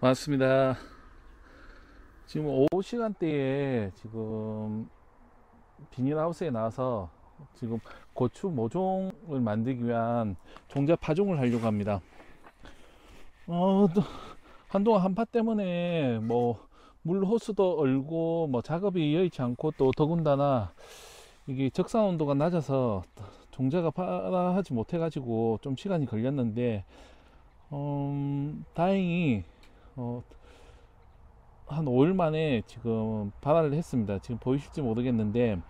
맞습니다. 지금 오후 시간대에 지금 비닐하우스에 나와서 지금 고추 모종을 만들기 위한 종자 파종을 하려고 합니다. 또 한동안 한파 때문에 물 호수도 얼고 작업이 여의치 않고, 또 더군다나 이게 적상 온도가 낮아서 종자가 발화하지 못해 가지고 좀 시간이 걸렸는데, 다행히 어, 한 5일 만에 지금 발화를 했습니다. 지금 보이실지 모르겠는데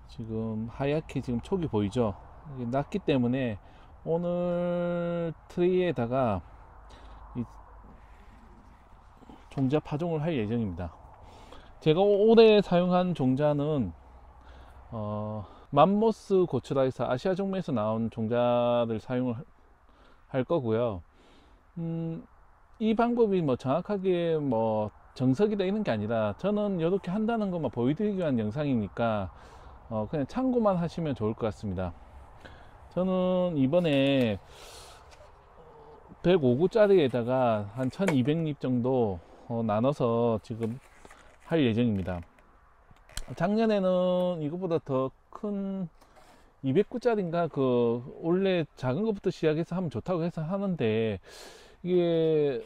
지금 하얗게 지금 촉이 보이죠. 이게 낮기 때문에 오늘 트레이에다가 이 종자 파종을 할 예정입니다. 제가 올해 사용한 종자는 맘모스 고추라 해서 아시아 종묘에서 나온 종자를 사용을 할 거고요. 이 방법이 정확하게 정석이다 이런 게 아니라, 저는 이렇게 한다는 것만 보여드리기 위한 영상이니까 그냥 참고만 하시면 좋을 것 같습니다. 저는 이번에 105구짜리에다가 한 1200립 정도 나눠서 지금 할 예정입니다. 작년에는 이거보다 더 큰 200구짜리인가 원래 작은 것부터 시작해서 하면 좋다고 해서 하는데, 이게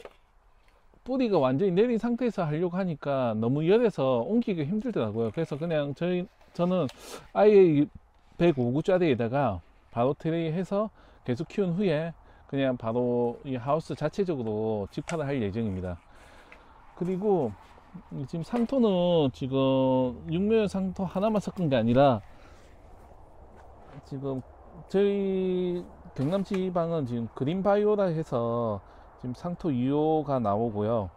뿌리가 완전히 내린 상태에서 하려고 하니까 너무 열해서 옮기기 힘들더라고요. 그래서 그냥 저는 아예 105구짜리에다가 바로 트레이 해서 계속 키운 후에 그냥 바로 이 하우스 자체적으로 직파를 할 예정입니다. 그리고 지금 상토는 지금 육묘 상토 하나만 섞은 게 아니라, 지금 저희 경남 지방은 지금 그린바이오라 해서 지금 상토 2호가 나오고요.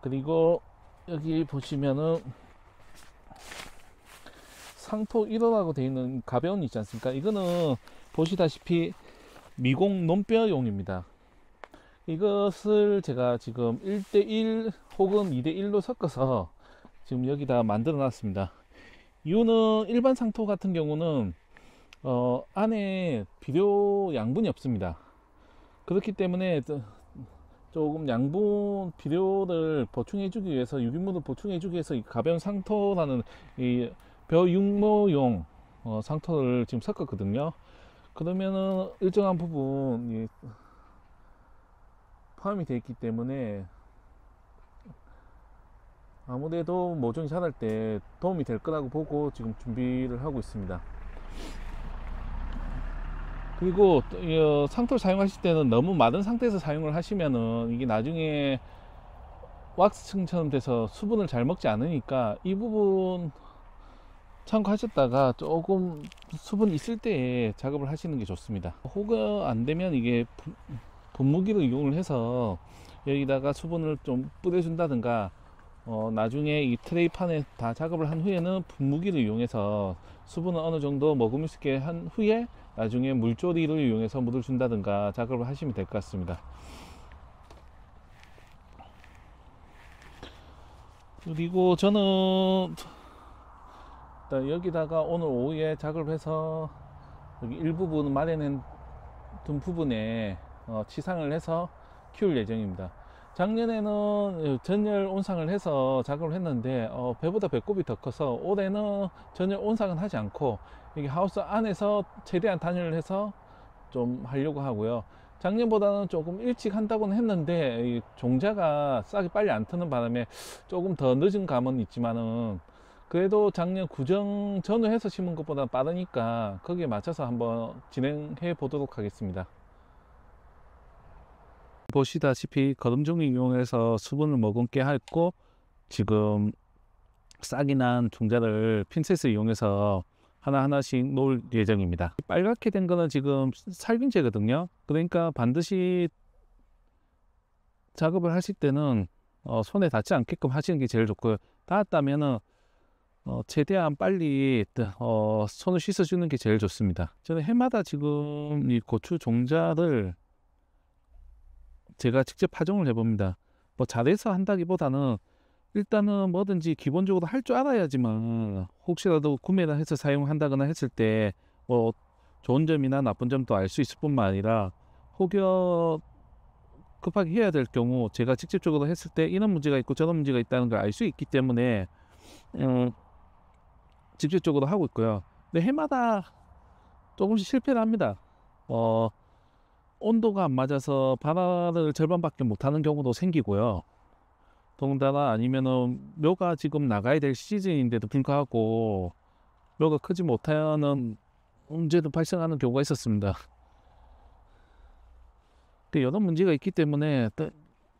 그리고 여기 보시면은 상토 1호라고 되어 있는 가벼운 있지 않습니까? 이거는 보시다시피 미공 논뼈용입니다. 이것을 제가 지금 1대1 혹은 2대1로 섞어서 지금 여기다 만들어 놨습니다. 이유는 일반 상토 같은 경우는 안에 비료 양분이 없습니다. 그렇기 때문에 조금 양분 비료를 보충해 주기 위해서, 유기물을 보충해 주기 위해서 이 가벼운 상토라는 이 벼육모용 상토를 지금 섞었거든요. 그러면은 일정한 부분 포함이 되어 있기 때문에 아무래도 모종이 자랄 때 도움이 될 거라고 보고 지금 준비를 하고 있습니다. 그리고 상토를 사용하실 때는 너무 마른 상태에서 사용을 하시면은 이게 나중에 왁스층처럼 돼서 수분을 잘 먹지 않으니까, 이 부분 참고하셨다가 조금 수분 있을 때에 작업을 하시는 게 좋습니다. 혹은 안 되면 이게 분무기를 이용을 해서 여기다가 수분을 좀 뿌려준다든가, 나중에 이 트레이판에 다 작업을 한 후에는 분무기를 이용해서 수분을 어느 정도 머금을 수 있게 한 후에 나중에 물조리를 이용해서 물을 준다든가 작업을 하시면 될 것 같습니다. 그리고 저는 여기다가 오늘 오후에 작업을 해서 여기 일부분 마련해 둔 부분에 치상을 해서 키울 예정입니다. 작년에는 전열 온상을 해서 작업을 했는데 배보다 배꼽이 더 커서 올해는 전열 온상은 하지 않고 여기 하우스 안에서 최대한 단열을 해서 좀 하려고 하고요. 작년보다는 조금 일찍 한다고는 했는데 이 종자가 싹이 빨리 안 트는 바람에 조금 더 늦은 감은 있지만은, 그래도 작년 구정 전후 해서 심은 것보다 빠르니까 거기에 맞춰서 한번 진행해 보도록 하겠습니다. 보시다시피 거름종이 이용해서 수분을 머금게 했고, 지금 싹이 난 종자를 핀셋을 이용해서 하나하나씩 놓을 예정입니다. 빨갛게 된 거는 지금 살균제거든요. 그러니까 반드시 작업을 하실 때는 손에 닿지 않게끔 하시는 게 제일 좋고요. 닿았다면은 최대한 빨리 손을 씻어주는 게 제일 좋습니다. 저는 해마다 지금 이 고추 종자를 제가 직접 파종을 해봅니다. 잘해서 한다기보다는 일단은 뭐든지 기본적으로 할 줄 알아야지만, 혹시라도 구매를 해서 사용한다거나 했을 때 좋은 점이나 나쁜 점도 알 수 있을 뿐만 아니라 혹여 급하게 해야 될 경우 제가 직접적으로 했을 때 이런 문제가 있고 저런 문제가 있다는 걸 알 수 있기 때문에 직접적으로 하고 있고요. 근데 해마다 조금씩 실패를 합니다. 온도가 안 맞아서 발화를 절반밖에 못하는 경우도 생기고요. 더군다나 아니면은 묘가 지금 나가야 될 시즌인데도 불구하고 묘가 크지 못하는 문제도 발생하는 경우가 있었습니다. 여러 문제가 있기 때문에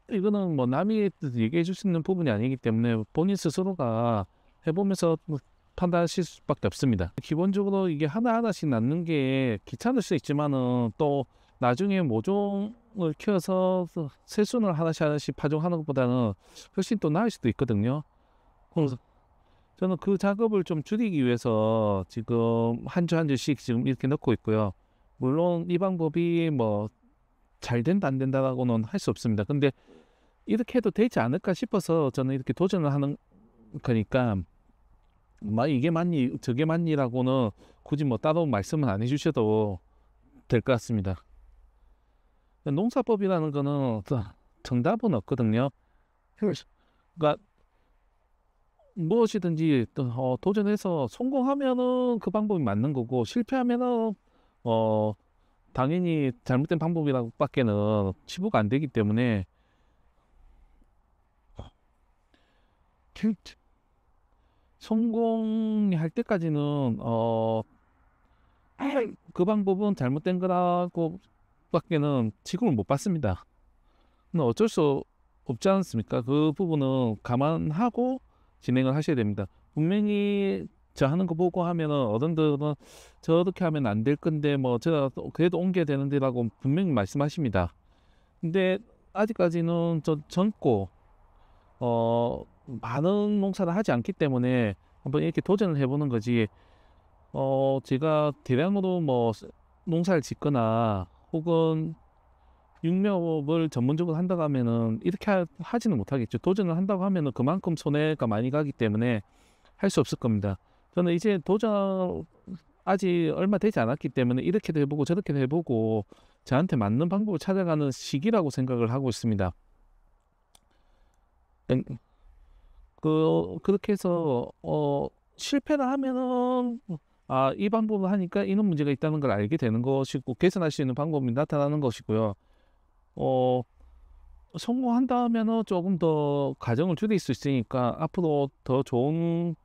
이거는 뭐 남이 얘기해 줄 수 있는 부분이 아니기 때문에 본인 스스로가 해보면서 판단하실 수밖에 없습니다. 기본적으로 이게 하나하나씩 낳는 게 귀찮을 수 있지만은 또 나중에 모종을 키워서 새순을 하나씩 하나씩 파종하는 것보다는 훨씬 또 나을 수도 있거든요. 그래서 저는 그 작업을 좀 줄이기 위해서 지금 한 주 한 주씩 지금 이렇게 넣고 있고요. 물론 이 방법이 뭐 잘 된다 안 된다라고는 할 수 없습니다. 근데 이렇게 해도 되지 않을까 싶어서 저는 이렇게 도전을 하는 거니까 이게 맞니 저게 맞니라고는 굳이 뭐 따로 말씀은 안 해주셔도 될 것 같습니다. 농사법이라는 거는 정답은 없거든요. 그러니까 무엇이든지 도전해서 성공하면은 그 방법이 맞는 거고 실패하면은 당연히 잘못된 방법이라고밖에는 치부가 안 되기 때문에 성공할 때까지는 그 방법은 잘못된 거라고 밖에는 취급을 못 받습니다. 근데 어쩔 수 없지 않습니까? 그 부분은 감안하고 진행을 하셔야 됩니다. 분명히 저 하는 거 보고 하면은 어른들은 저렇게 하면 안 될 건데 뭐 제가 그래도 옮겨야 되는데라고 분명히 말씀하십니다. 근데 아직까지는 젊고 많은 농사를 하지 않기 때문에 한번 이렇게 도전을 해보는 거지. 제가 대량으로 뭐 농사를 짓거나 혹은 육묘업을 전문적으로 한다고 하면은 이렇게 하지는 못하겠죠. 도전을 한다고 하면은 그만큼 손해가 많이 가기 때문에 할 수 없을 겁니다. 저는 이제 도전 아직 얼마 되지 않았기 때문에 이렇게도 해보고 저렇게도 해보고 저한테 맞는 방법을 찾아가는 시기라고 생각을 하고 있습니다. 그렇게 해서 실패를 하면은 이 방법을 하니까 이런 문제가 있다는 걸 알게 되는 것이고 개선할 수 있는 방법이 나타나는 것이고요. 성공한다면은 조금 더 가정을 줄일 수 있으니까 앞으로 더 좋은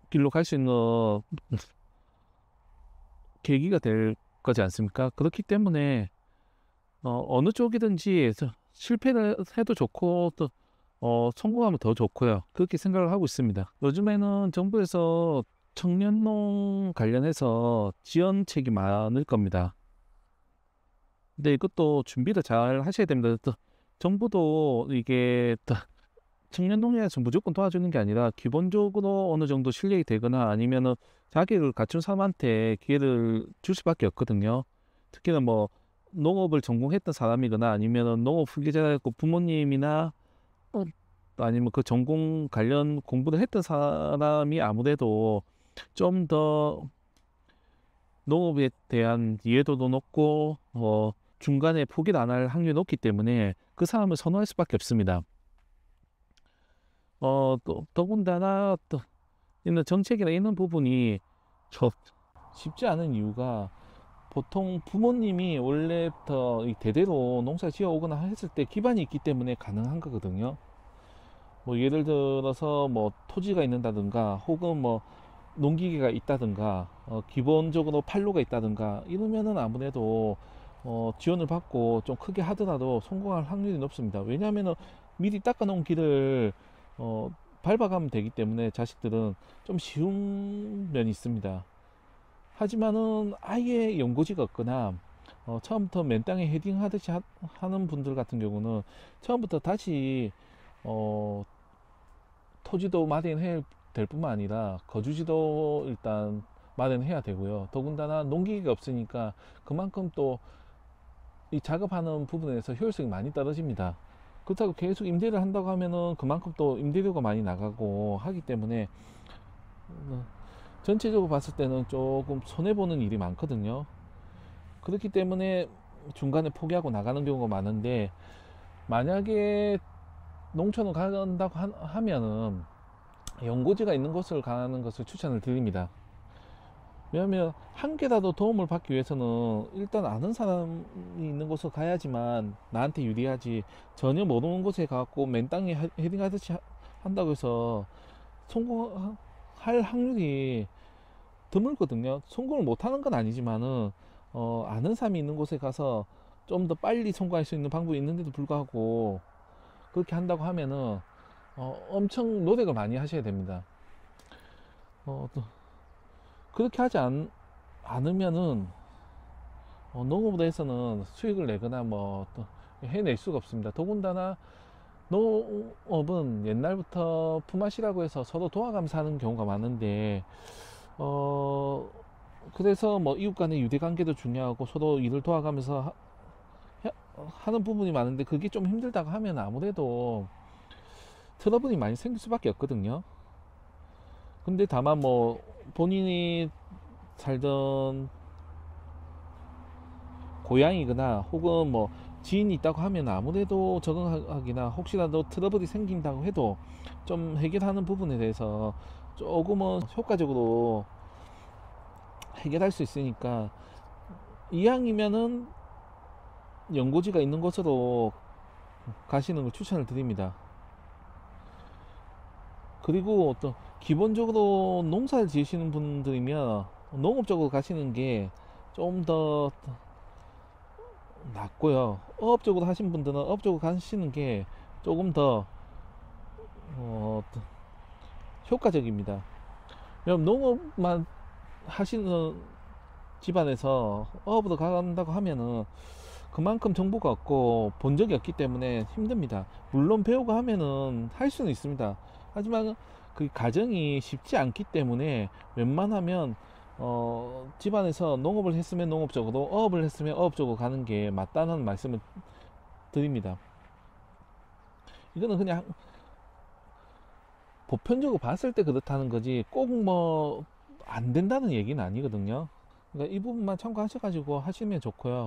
길로 갈 수 있는 계기가 될 거지 않습니까? 그렇기 때문에 어느 쪽이든지 실패를 해도 좋고 또 성공하면 더 좋고요. 그렇게 생각을 하고 있습니다. 요즘에는 정부에서 청년농 관련해서 지원책이 많을 겁니다. 근데 이것도 준비를 잘 하셔야 됩니다. 또 정부도 이게 청년농에서 무조건 도와주는 게 아니라 기본적으로 어느 정도 실력이 되거나 아니면은 자격을 갖춘 사람한테 기회를 줄 수밖에 없거든요. 특히나 뭐 농업을 전공했던 사람이거나 아니면은 농업 후계자였고 부모님이나 아니면 그 전공 관련 공부를 했던 사람이 아무래도 좀 더 농업에 대한 이해도도 높고 중간에 포기를 안 할 확률이 높기 때문에 그 사람을 선호할 수밖에 없습니다. 또 더군다나 또 이런 정책이나 이런 부분이 쉽지 않은 이유가 보통 부모님이 원래부터 대대로 농사 지어 오거나 했을 때 기반이 있기 때문에 가능한 거거든요. 뭐 예를 들어서 뭐 토지가 있는다든가 혹은 뭐 농기계가 있다든가 기본적으로 판로가 있다든가 이러면은 아무래도 지원을 받고 좀 크게 하더라도 성공할 확률이 높습니다. 왜냐하면은 미리 닦아놓은 길을 밟아가면 되기 때문에 자식들은 좀 쉬운 면이 있습니다. 하지만은 아예 연고지가 없거나 처음부터 맨 땅에 헤딩 하듯이 하는 분들 같은 경우는 처음부터 다시 토지도 마련해야 될 뿐만 아니라 거주지도 일단 마련해야 되고요. 더군다나 농기계가 없으니까 그만큼 또 이 작업하는 부분에서 효율성이 많이 떨어집니다. 그렇다고 계속 임대를 한다고 하면은 그만큼 또 임대료가 많이 나가고 하기 때문에 전체적으로 봤을 때는 조금 손해보는 일이 많거든요. 그렇기 때문에 중간에 포기하고 나가는 경우가 많은데, 만약에 농촌을 간다고 하면은 연고지가 있는 곳을 가는 것을 추천을 드립니다. 왜냐하면 한 개라도 도움을 받기 위해서는 일단 아는 사람이 있는 곳을 가야지만 나한테 유리하지, 전혀 모르는 곳에 가고 맨땅에 헤딩하듯이 한다고 해서 성공할 확률이 드물거든요. 성공을 못하는 건 아니지만은 아는 사람이 있는 곳에 가서 좀 더 빨리 성공할 수 있는 방법이 있는데도 불구하고 그렇게 한다고 하면은 엄청 노력을 많이 하셔야 됩니다. 또 그렇게 하지 않으면은 농업에 대해서는 수익을 내거나 뭐 또 해낼 수가 없습니다. 더군다나 농업은 옛날부터 품앗이라고 해서 서로 도와가면서 하는 경우가 많은데, 그래서 뭐 이웃 간의 유대 관계도 중요하고 서로 일을 도와가면서 하는 부분이 많은데, 그게 좀 힘들다고 하면 아무래도 트러블이 많이 생길 수밖에 없거든요. 근데 다만 뭐 본인이 살던 고향이거나 혹은 뭐 지인이 있다고 하면 아무래도 적응하기나, 혹시라도 트러블이 생긴다고 해도 좀 해결하는 부분에 대해서 조금은 효과적으로 해결할 수 있으니까, 이왕이면은 연고지가 있는 곳으로 가시는 걸 추천을 드립니다. 그리고 또 기본적으로 농사를 지으시는 분들이면 농업 쪽으로 가시는 게 좀 더 낫고요. 어업 쪽으로 하신 분들은 어업 쪽으로 가시는 게 조금 더 효과적입니다. 왜냐면 농업만 하시는 집안에서 어업으로 간다고 하면은 그만큼 정보가 없고 본 적이 없기 때문에 힘듭니다. 물론 배우고 하면은 할 수는 있습니다. 하지만 그 과정이 쉽지 않기 때문에 웬만하면 집안에서 농업을 했으면 농업 쪽으로, 어업을 했으면 어업 쪽으로 가는 게 맞다는 말씀을 드립니다. 이거는 그냥 보편적으로 봤을 때 그렇다는 거지 꼭 뭐 안 된다는 얘기는 아니거든요. 그러니까 이 부분만 참고하셔가지고 하시면 좋고요.